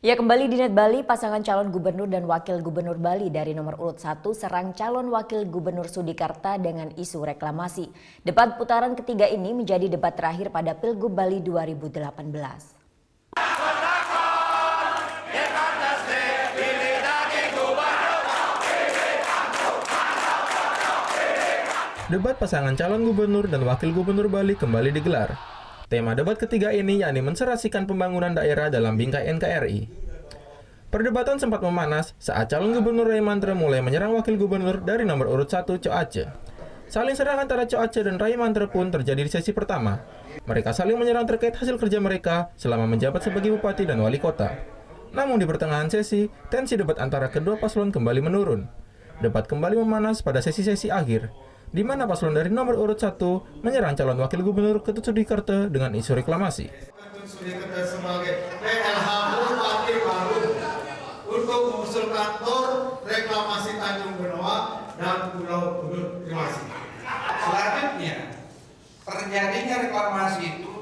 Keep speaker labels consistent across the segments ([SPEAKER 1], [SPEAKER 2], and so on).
[SPEAKER 1] Ya, kembali di Net Bali, pasangan calon gubernur dan wakil gubernur Bali dari nomor urut 1 serang calon wakil gubernur Sudikarta dengan isu reklamasi. Debat putaran ketiga ini menjadi debat terakhir pada Pilgub Bali 2018.
[SPEAKER 2] Debat pasangan calon gubernur dan wakil gubernur Bali kembali digelar. Tema debat ketiga ini yakni menserasikan pembangunan daerah dalam bingkai NKRI. Perdebatan sempat memanas saat calon gubernur Ray Mantre mulai menyerang wakil gubernur dari nomor urut 1 Co Aceh. Saling serang antara Co Aceh dan Ray Mantre pun terjadi di sesi pertama. Mereka saling menyerang terkait hasil kerja mereka selama menjabat sebagai bupati dan wali kota. Namun di pertengahan sesi, tensi debat antara kedua paslon kembali menurun. Debat kembali memanas pada sesi-sesi akhir, di mana paslon dari nomor urut 1 menyerang calon wakil gubernur Ketut Sudikarta dengan isu reklamasi.
[SPEAKER 3] Sudikarta sebagai PLH Bupati baru untuk mengusulkan tor reklamasi Tanjung Benoa dan Pulau Budut. Terima kasih.
[SPEAKER 4] Selanjutnya, terjadinya reklamasi itu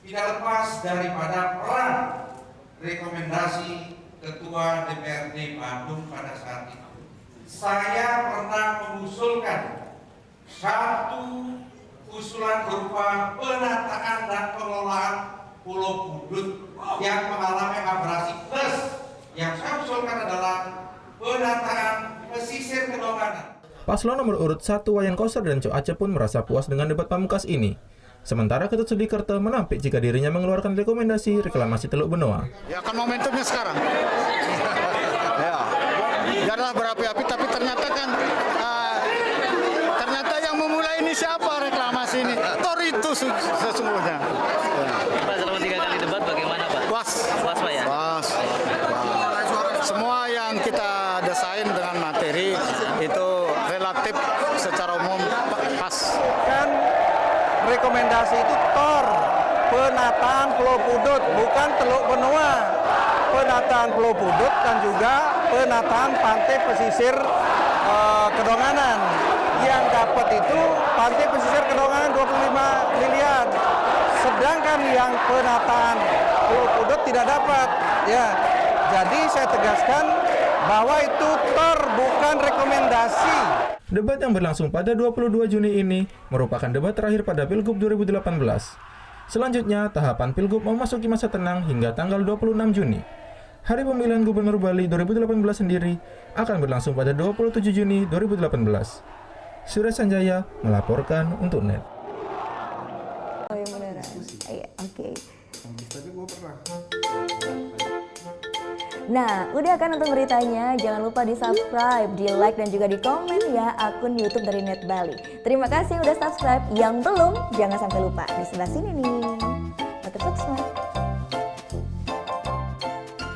[SPEAKER 4] tidak lepas daripada peran rekomendasi Ketua DPRD Bandung pada saat itu. Saya pernah mengusulkan satu usulan berupa penataan dan pengelolaan Pulau Budut yang mengalami abrasi plus yang saya usulkan adalah penataan pesisir Kedonganan.
[SPEAKER 2] Paslon nomor urut 1 Wayan Koster dan Co Aceh pun merasa puas dengan debat pamungkas ini. Sementara Ketut Sudikarta menampik jika dirinya mengeluarkan rekomendasi reklamasi Teluk Benoa.
[SPEAKER 5] Ya kan momentumnya sekarang. Ya adalah berapi-api, tapi ternyata kan ternyata yang memulai ini siapa reklamasi ini? Tor itu sesungguhnya.
[SPEAKER 6] Pak, selama 3 kali debat bagaimana Pak?
[SPEAKER 5] Puas.
[SPEAKER 6] Puas Pak ya?
[SPEAKER 5] Puas. Semua yang kita desain dengan materi itu relatif secara umum pas.
[SPEAKER 7] Kan rekomendasi itu tor penataan Pulau Budut, bukan Teluk Benoa. Penataan Pulau Budut dan juga penataan pantai pesisir Kedonganan. Yang dapat itu pantai pesisir Kedonganan 25 miliar. Sedangkan yang penataan Pulau Budut tidak dapat. Ya. Jadi saya tegaskan bahwa itu tor bukan rekomendasi.
[SPEAKER 2] Debat yang berlangsung pada 22 Juni ini merupakan debat terakhir pada Pilgub 2018. Selanjutnya, tahapan Pilgub memasuki masa tenang hingga tanggal 26 Juni. Hari pemilihan Gubernur Bali 2018 sendiri akan berlangsung pada 27 Juni 2018. Surya Sanjaya melaporkan untuk Net.
[SPEAKER 1] Oh, yang beneran. Iya, oke. Nah, udah kan nonton beritanya? Jangan lupa di-subscribe, di-like, dan juga di-komen ya akun YouTube dari Net Bali. Terima kasih udah subscribe. Yang belum, jangan sampai lupa. Di sebelah sini nih. Subscribe.